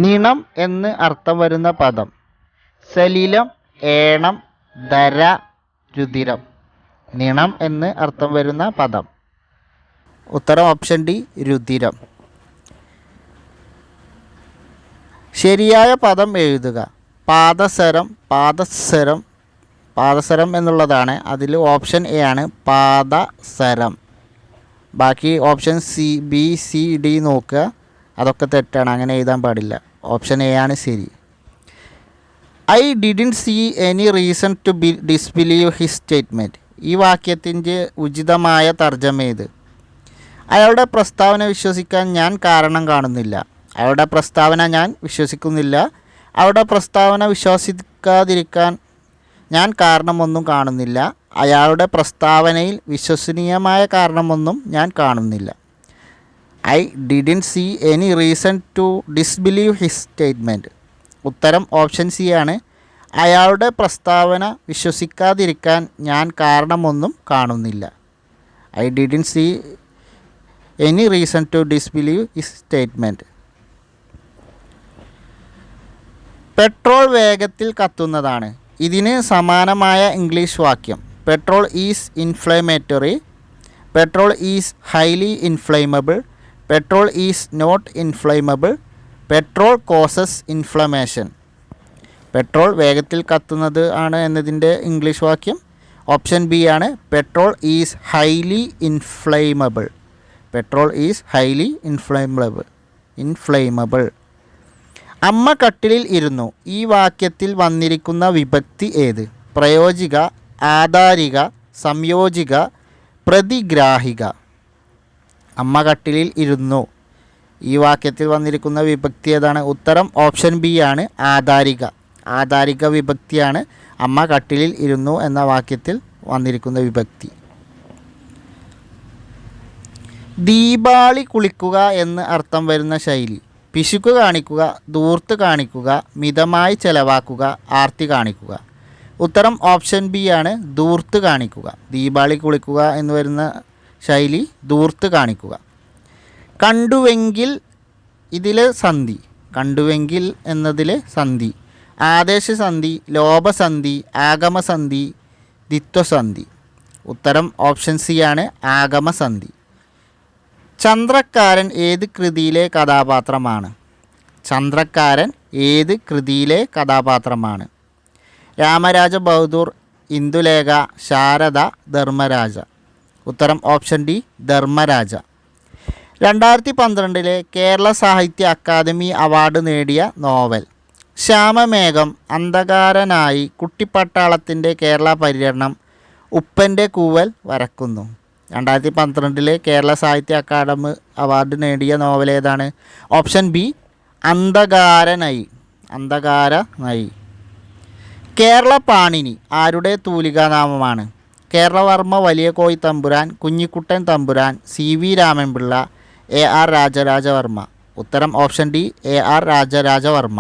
നിണം എന്ന് അർത്ഥം വരുന്ന പദം. സലിലം, ഏണം, ധര, രുധിരം. നിണം എന്ന് അർത്ഥം വരുന്ന പദം. ഉത്തരം ഓപ്ഷൻ ഡി, രുധിരം. ശരിയായ പദം എഴുതുക. പാദസരം, പാദസരം, പാദസരം എന്നുള്ളതാണ്. അതിൽ ഓപ്ഷൻ എ ആണ് പാദസരം. ബാക്കി option C, B, C, D നോക്കുക, അതൊക്കെ തെറ്റാണ്. അങ്ങനെ എഴുതാൻ പാടില്ല. ഓപ്ഷൻ എ ആണ് ശരി. I didn't see any reason to disbelieve his statement. ഈ വാക്യത്തിൻ്റെ ഉചിതമായ തർജ്ജമ ഏത്? അയാളുടെ പ്രസ്താവന വിശ്വസിക്കാൻ ഞാൻ കാരണം കാണുന്നില്ല. അയാളുടെ പ്രസ്താവന ഞാൻ വിശ്വസിക്കുന്നില്ല. അവരുടെ പ്രസ്താവന വിശ്വസിക്കാതിരിക്കാൻ ഞാൻ കാരണമൊന്നും കാണുന്നില്ല. അയാളുടെ പ്രസ്താവനയിൽ വിശ്വസനീയമായ കാരണമൊന്നും ഞാൻ കാണുന്നില്ല. I didn't see any reason to disbelieve his statement. ഉത്തരം ഓപ്ഷൻ സി ആണ്. അയാളുടെ പ്രസ്താവന വിശ്വസിക്കാതിരിക്കാൻ ഞാൻ കാരണമൊന്നും കാണുന്നില്ല. I didn't see any reason to disbelieve his statement. Petrol വേഗത്തിൽ കത്തുന്നതാണ്. ഇതിന് സമാനമായ ഇംഗ്ലീഷ് വാക്യം. Petrol is inflammatory, petrol is highly inflammable, petrol is not inflammable, petrol causes inflammation. Petrol വേഗത്തിൽ കത്തുന്നത് ആണ് എന്നതിൻ്റെ ഇംഗ്ലീഷ് വാക്യം ഓപ്ഷൻ ബി ആണ്. Petrol is highly inflammable. Petrol is highly inflammable. അമ്മ കട്ടിലിൽ ഇരുന്നു. ഈ വാക്യത്തിൽ വന്നിരിക്കുന്ന വിഭക്തി ഏത്? പ്രയോജിക, ആധാരിക, സംയോജിക, പ്രതിഗ്രാഹിക. അമ്മ കട്ടിലിൽ ഇരുന്നു. ഈ വാക്യത്തിൽ വന്നിരിക്കുന്ന വിഭക്തി ഏതാണ്? ഉത്തരം ഓപ്ഷൻ ബി ആണ്, ആധാരിക. ആധാരിക വിഭക്തിയാണ് അമ്മ കട്ടിലിൽ ഇരുന്നു എന്ന വാക്യത്തിൽ വന്നിരിക്കുന്ന വിഭക്തി. ദീപാളി കുളിക്കുക എന്ന് അർത്ഥം വരുന്ന ശൈലി. പിശുക്ക് കാണിക്കുക, ധൂർത്ത് കാണിക്കുക, മിതമായി ചെലവാക്കുക, ആർത്തി കാണിക്കുക. ഉത്തരം ഓപ്ഷൻ ബി ആണ്, ധൂർത്ത് കാണിക്കുക. ദീപാളി കുളിക്കുക എന്ന് വരുന്ന ശൈലി ധൂർത്ത് കാണിക്കുക. കണ്ടുവെങ്കിൽ ഇതിലെ സന്ധി. കണ്ടുവെങ്കിൽ എന്നതിലെ സന്ധി ആദേശസന്ധി, ലോപസന്ധി, ആഗമസന്ധി, ദ്വിത്വസന്ധി. ഉത്തരം ഓപ്ഷൻ സി ആണ്, ആഗമസന്ധി. ചന്ദ്രക്കാരൻ ഏത് കൃതിയിലെ കഥാപാത്രമാണ്? ചന്ദ്രക്കാരൻ ഏത് കൃതിയിലെ കഥാപാത്രമാണ്? രാമരാജ ബഹദൂർ, ഇന്ദുലേഖ, ശാരദ, ധർമ്മരാജ. ഉത്തരം option D, Dharmaraja. 2012 Kerala Sahitya Akademi award നേടിയ നോവൽ. ശ്യാമമേഘം, അന്ധകാരനായി, കുട്ടിപ്പട്ടാളത്തിൻ്റെ കേരള പര്യടനം, ഉപ്പൻ്റെ കൂവൽ വരക്കുന്നു. 2012 കേരള സാഹിത്യ അക്കാദമി അവാർഡ് നേടിയ നോവൽ ഏതാണ്? Option B, Andhakaranazhi. അന്ധകാരനായി. കേരള പാണിനി ആരുടെ തൂലികാനാമമാണ്? കേരളവർമ്മ വലിയ കോയി തമ്പുരാൻ, കുഞ്ഞിക്കുട്ടൻ തമ്പുരാൻ, CV രാമൻപിള്ള, AR രാജരാജവർമ്മ. ഉത്തരം ഓപ്ഷൻ ഡി, AR രാജരാജവർമ്മ.